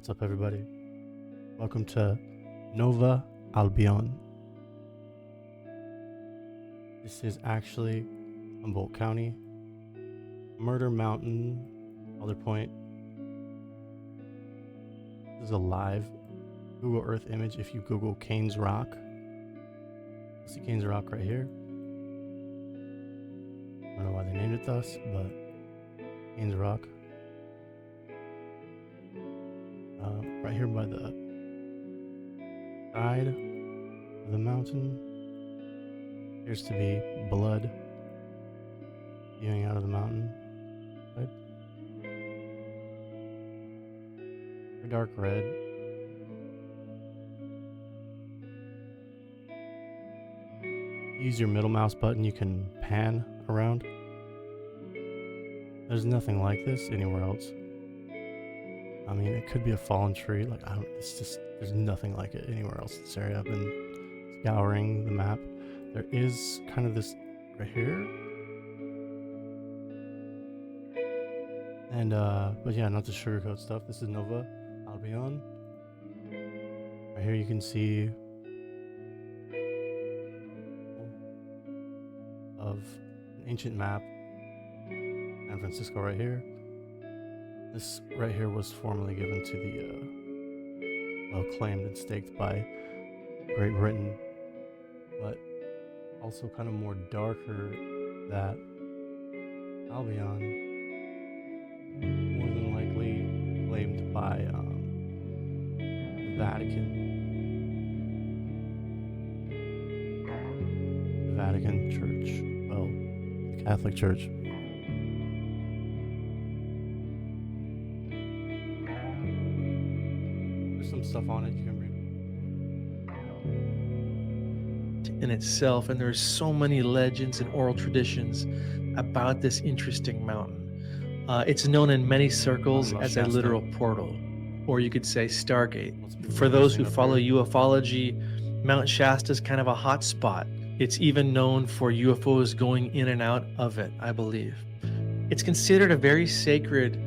What's up, everybody? Welcome to Nova Albion. This is actually Humboldt County, Murder Mountain, Other Point. This is a live Google Earth image. If you Google Kane's Rock, you'll see Kane's Rock right here. I don't know why they named it thus, but Kane's Rock. Right here by the side of the mountain appears to be blood spewing out of the mountain. Right? Dark red. Use your middle mouse button, you can pan around. There's nothing like this anywhere else. I mean, it could be a fallen tree. There's nothing like it anywhere else in this area. I've been scouring the map. There is kind of this right here. And, but yeah, not to sugarcoat stuff. This is Nova Albion. Right here you can see of an ancient map. San Francisco right here. This right here was formerly given to the, claimed and staked by Great Britain, but also kind of more darker that Albion more than likely claimed by the Vatican Church, the Catholic Church. Some stuff on it you can read in itself, and there's so many legends and oral traditions about this interesting mountain. It's known in many circles as a literal portal, or you could say Stargate. For those who follow ufology, Mount Shasta is kind of a hot spot. It's even known for UFOs going in and out of it, I believe. It's considered a very sacred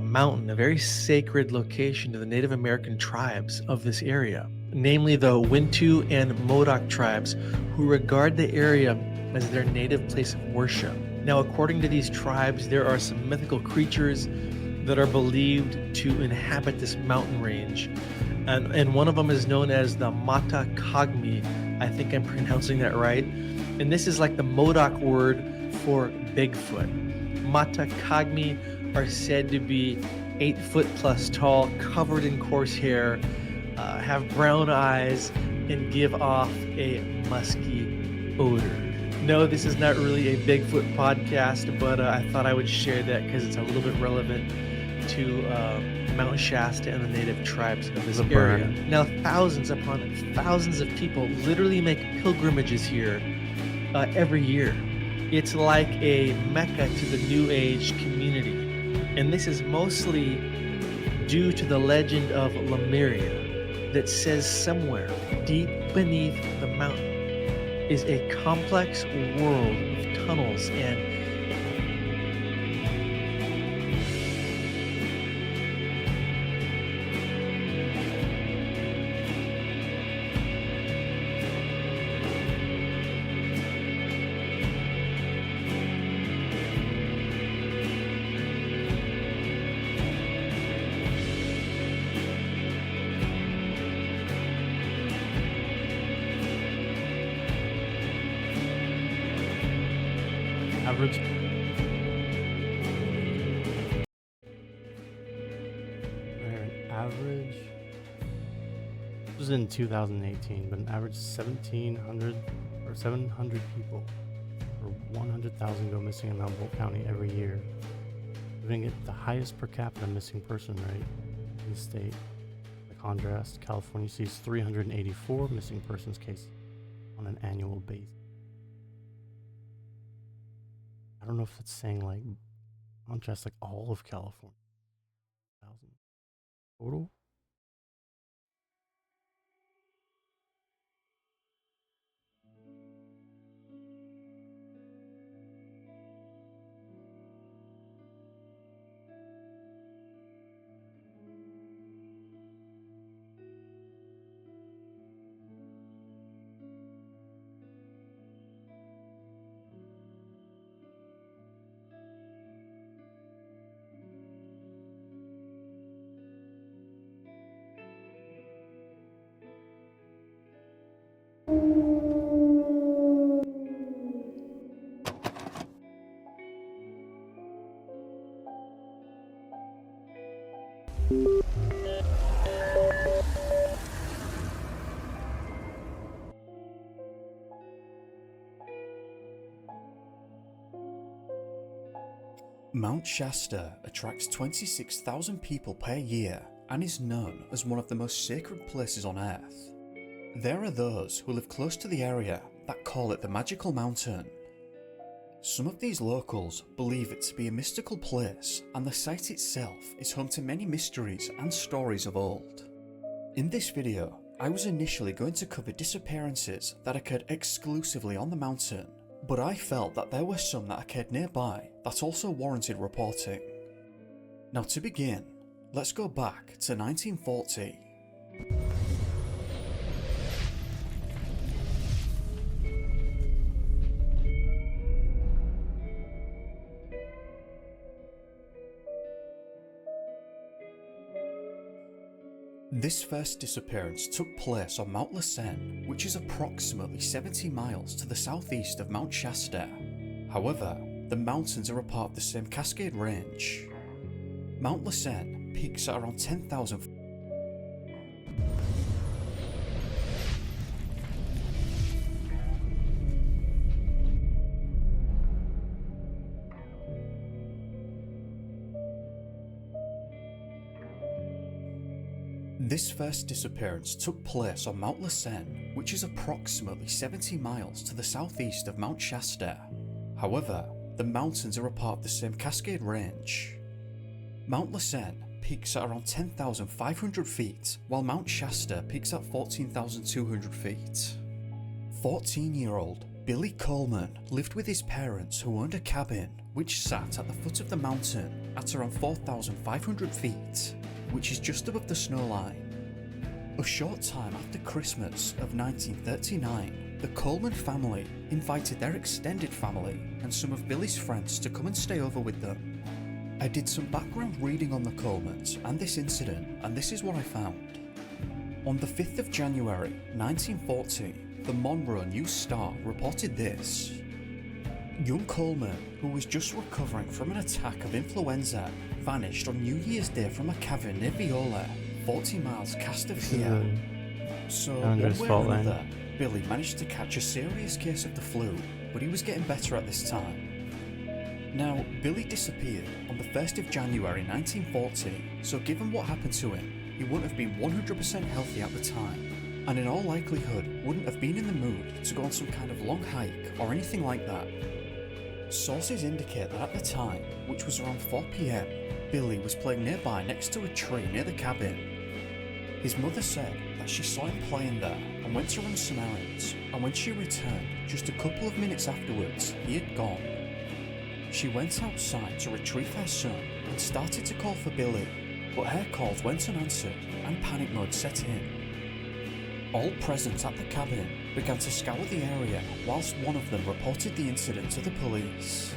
mountain, a very sacred location to the Native American tribes of this area, namely the Wintu and Modoc tribes, who regard the area as their native place of worship. Now, according to these tribes, there are some mythical creatures that are believed to inhabit this mountain range, and one of them is known as the Mata Kagmi. I think I'm pronouncing that right. And this is like the Modoc word for Bigfoot. Mata Kagmi are said to be 8 foot plus tall, covered in coarse hair, have brown eyes, and give off a musky odor. No, this is not really a Bigfoot podcast, but I thought I would share that because it's a little bit relevant to Mount Shasta and the native tribes of this area. Now, thousands upon thousands of people literally make pilgrimages here every year. It's like a mecca to the New Age community. And this is mostly due to the legend of Lemuria that says somewhere deep beneath the mountain is a complex world of tunnels and average. This was in 2018, but an average 1,700 or 700 people or 100,000 go missing in Humboldt County every year, giving it the highest per capita missing person rate in the state. By contrast, California sees 384 missing persons cases on an annual basis. I don't know if it's saying like contrast like all of California. 1,000 total. Mount Shasta attracts 26,000 people per year and is known as one of the most sacred places on Earth. There are those who live close to the area that call it the Magical Mountain. Some of these locals believe it to be a mystical place, and the site itself is home to many mysteries and stories of old. In this video, I was initially going to cover disappearances that occurred exclusively on the mountain, but I felt that there were some that occurred nearby that also warranted reporting. Now to begin, let's go back to 1940. This first disappearance took place on Mount Lassen, which is approximately 70 miles to the southeast of Mount Shasta. However, the mountains are a part of the same Cascade Range. Mount Lassen peaks at around 10,000 feet. This first disappearance took place on Mount Lassen, which is approximately 70 miles to the southeast of Mount Shasta. However, the mountains are a part of the same Cascade Range. Mount Lassen peaks at around 10,500 feet, while Mount Shasta peaks at 14,200 feet. 14-year-old Billy Coleman lived with his parents, who owned a cabin which sat at the foot of the mountain at around 4,500 feet, which is just above the snow line. A short time after Christmas of 1939, the Coleman family invited their extended family and some of Billy's friends to come and stay over with them. I did some background reading on the Colemans and this incident, and this is what I found. On the 5th of January 1940, the Monroe News-Star reported this. Young Coleman, who was just recovering from an attack of influenza, vanished on New Year's Day from a cabin near Viola, 40 miles cast of here. So one way or another, Billy managed to catch a serious case of the flu, but he was getting better at this time. Now, Billy disappeared on the 1st of January 1940, so given what happened to him, he wouldn't have been 100% healthy at the time, and in all likelihood wouldn't have been in the mood to go on some kind of long hike or anything like that. Sources indicate that at the time, which was around 4 PM, Billy was playing nearby next to a tree near the cabin. His mother said that she saw him playing there and went to run some errands, and when she returned just a couple of minutes afterwards, he had gone. She went outside to retrieve her son and started to call for Billy, but her calls went unanswered and panic mode set in. All present at the cabin began to scour the area, whilst one of them reported the incident to the police.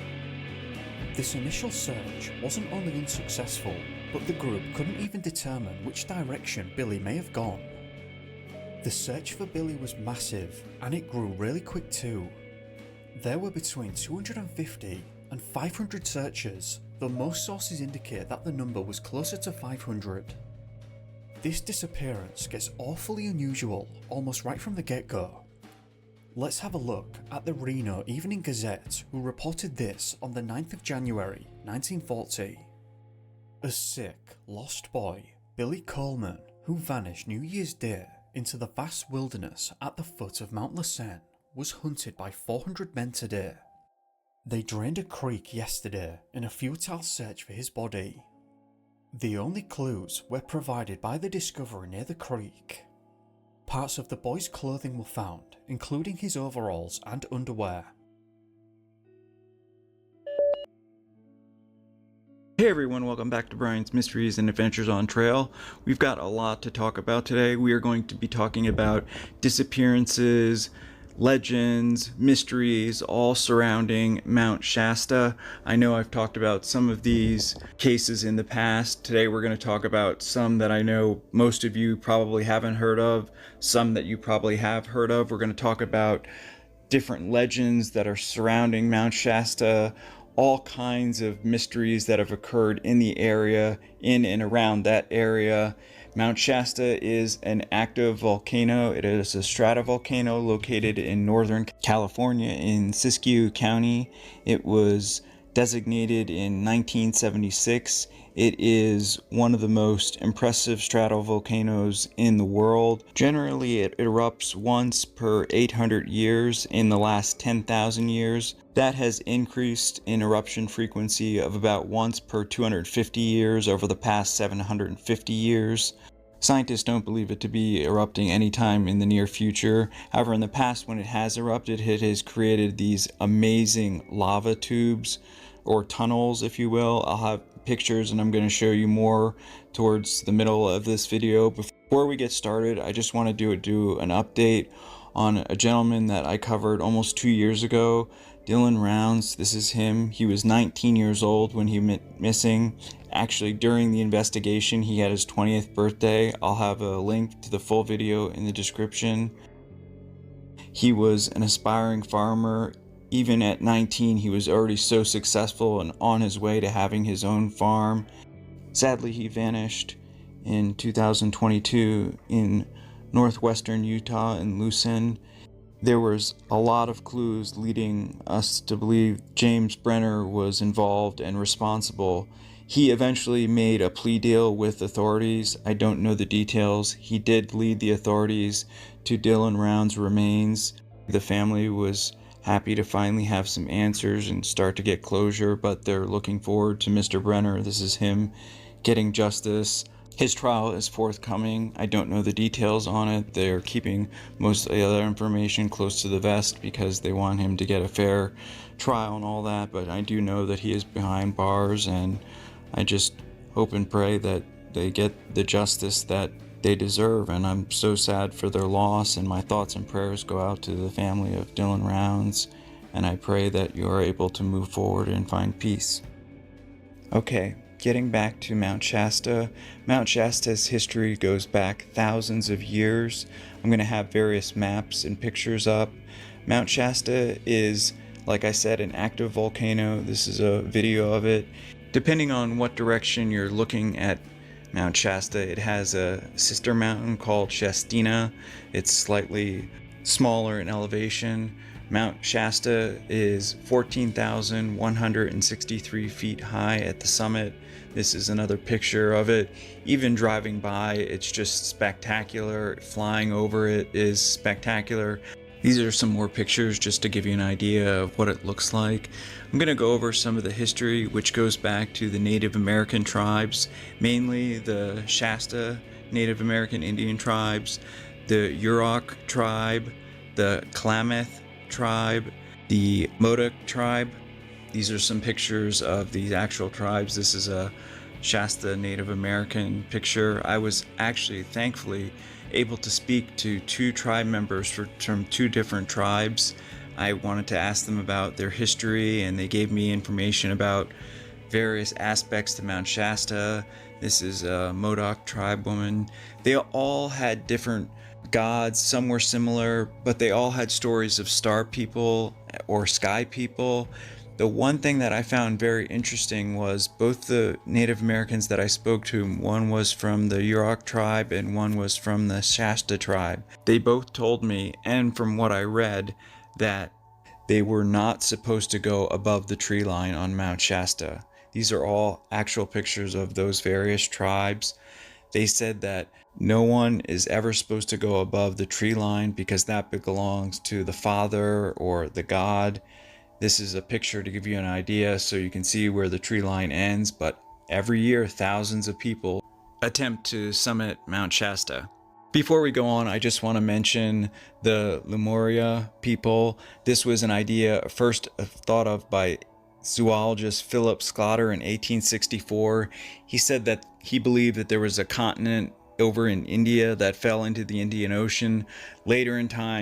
This initial search wasn't only unsuccessful, but the group couldn't even determine which direction Billy may have gone. The search for Billy was massive, and it grew really quick too. There were between 250 and 500 searchers, though most sources indicate that the number was closer to 500. This disappearance gets awfully unusual almost right from the get-go. Let's have a look at the Reno Evening Gazette, who reported this on the 9th of January 1940. A sick, lost boy, Billy Coleman, who vanished New Year's Day into the vast wilderness at the foot of Mount Lassen, was hunted by 400 men today. They drained a creek yesterday in a futile search for his body. The only clues were provided by the discovery near the creek. Parts of the boy's clothing were found, including his overalls and underwear. Hey everyone, welcome back to Brian's Mysteries and Adventures on Trail. We've got a lot to talk about today. We are going to be talking about disappearances, legends, mysteries, all surrounding Mount Shasta. I know I've talked about some of these cases in the past. Today we're going to talk about some that I know most of you probably haven't heard of, some that you probably have heard of. We're going to talk about different legends that are surrounding Mount Shasta, all kinds of mysteries that have occurred in the area, in and around that area. Mount Shasta is an active volcano. It is a stratovolcano located in Northern California in Siskiyou County. It was designated in 1976. It is one of the most impressive stratovolcanoes in the world. Generally, it erupts once per 800 years. In the last 10,000 years, that has increased in eruption frequency of about once per 250 years over the past 750 years. Scientists don't believe it to be erupting anytime in the near future. However, in the past, when it has erupted, it has created these amazing lava tubes, or tunnels, if you will. I'll have pictures and I'm going to show you more towards the middle of this video. Before we get started, I just want to do an update on a gentleman that I covered almost 2 years ago, Dylan Rounds. This is him. He was 19 years old when he went missing. Actually, during the investigation, he had his 20th birthday. I'll have a link to the full video in the description. He was an aspiring farmer. Even at 19, he was already so successful and on his way to having his own farm. Sadly, he vanished in 2022 in northwestern Utah in Lucin. There was a lot of clues leading us to believe James Brenner was involved and responsible. He eventually made a plea deal with authorities. I don't know the details. He did lead the authorities to Dylan Rounds' remains. The family was happy to finally have some answers and start to get closure, but they're looking forward to Mr. Brenner. This is him getting justice. His trial is forthcoming. I don't know the details on it. They're keeping most of the other information close to the vest because they want him to get a fair trial and all that, but I do know that he is behind bars, and I just hope and pray that they get the justice that they deserve. And I'm so sad for their loss, and my thoughts and prayers go out to the family of Dylan Rounds, and I pray that you are able to move forward and find peace. Okay, getting back to Mount Shasta. Mount Shasta's history goes back thousands of years. I'm going to have various maps and pictures up. Mount Shasta is, like I said, an active volcano. This is a video of it. Depending on what direction you're looking at Mount Shasta, it has a sister mountain called Shastina. It's slightly smaller in elevation. Mount Shasta is 14,163 feet high at the summit. This is another picture of it. Even driving by, it's just spectacular. Flying over it is spectacular. These are some more pictures just to give you an idea of what it looks like. I'm going to go over some of the history, which goes back to the Native American tribes, mainly the Shasta Native American Indian tribes, the Yurok tribe, the Klamath tribe, the Modoc tribe. These are some pictures of the actual tribes. This is a Shasta Native American picture. I was actually, thankfully, able to speak to 2 tribe members from 2 different tribes. I wanted to ask them about their history, and they gave me information about various aspects to Mount Shasta. This is a Modoc tribe woman. They all had different gods. Some were similar, but they all had stories of star people or sky people. The one thing that I found very interesting was both the Native Americans that I spoke to, one was from the Yurok tribe and one was from the Shasta tribe. They both told me, and from what I read, that they were not supposed to go above the tree line on Mount Shasta. These are all actual pictures of those various tribes. They said that no one is ever supposed to go above the tree line because that belongs to the father or the god. This is a picture to give you an idea so you can see where the tree line ends, but every year thousands of people attempt to summit Mount Shasta. Before we go on, I just want to mention the Lemuria people. This was an idea first thought of by zoologist Philip Sclater in 1864. He said that he believed that there was a continent over in India that fell into the Indian Ocean. Later in time,